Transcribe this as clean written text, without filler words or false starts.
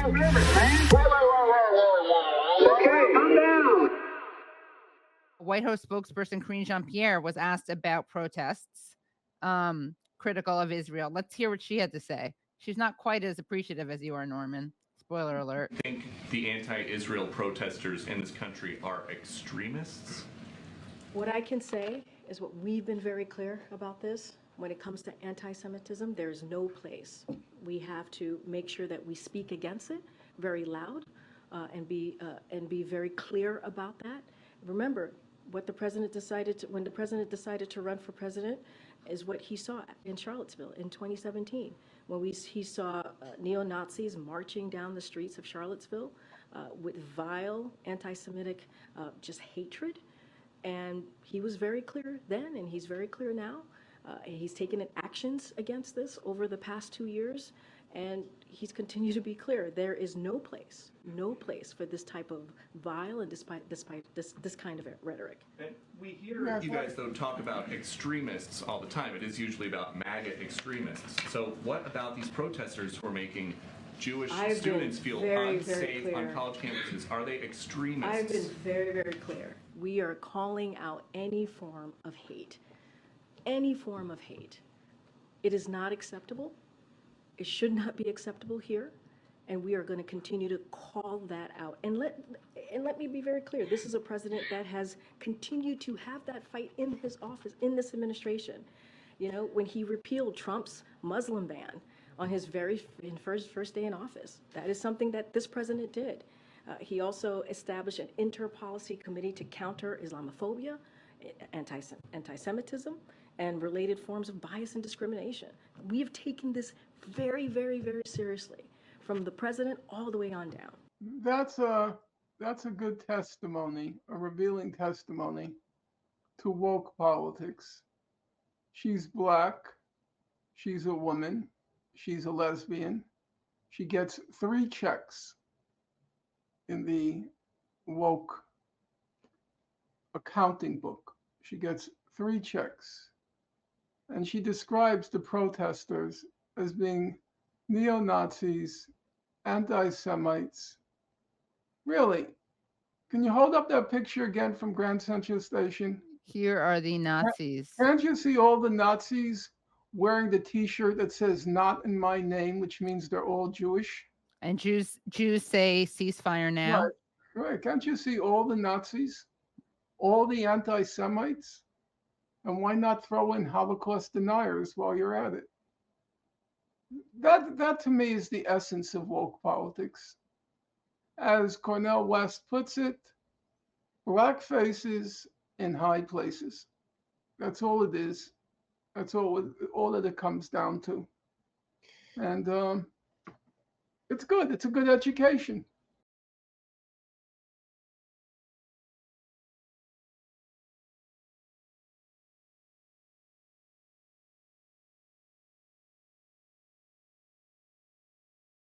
Okay, calm down. White House spokesperson Karine Jean-Pierre was asked about protests critical of Israel. Let's hear what she had to say. She's not quite as appreciative as you are, Norman. Spoiler alert. I think the anti-Israel protesters in this country are extremists. What I can say is what we've been very clear about this. When it comes to anti-Semitism, there's no place. We have to make sure that we speak against it very loud and be very clear about that. Remember, what the president decided to, when the president decided to run for president, is what he saw in Charlottesville in 2017, when he saw neo-Nazis marching down the streets of Charlottesville with vile anti-Semitic just hatred. And he was very clear then, and he's very clear now. He's taken actions against this over the past 2 years, and he's continued to be clear. There is no place for this type of vile and despite this kind of rhetoric. And we hear you guys, though, talk about extremists all the time. It is usually about MAGA extremists. So what about these protesters who are making Jewish students feel unsafe on college campuses? Are they extremists? I've been very, very clear. We are calling out any form of hate. Any form of hate. It is not acceptable. It should not be acceptable here. And we are going to continue to call that out. And let me be very clear. This is a president that has continued to have that fight in his office, in this administration. You know, when he repealed Trump's Muslim ban on his first day in office, that is something that this president did. He also established an inter-policy committee to counter Islamophobia, anti-Semitism, and related forms of bias and discrimination. We have taken this very, very, very seriously, from the president all the way on down. That's a good testimony, a revealing testimony to woke politics. She's Black, she's a woman, she's a lesbian. She gets 3 checks in the woke accounting book. She gets 3 checks. And she describes the protesters as being neo-Nazis, anti-Semites. Really? Can you hold up that picture again from Grand Central Station? Here are the Nazis. Can't you see all the Nazis wearing the T-shirt that says "Not in my name," which means they're all Jewish? And Jews say ceasefire now. Right. Can't you see all the Nazis, all the anti-Semites? And why not throw in Holocaust deniers while you're at it? That to me is the essence of woke politics. As Cornel West puts it, Black faces in high places. That's all it is. That's all that it comes down to. And it's good. It's a good education.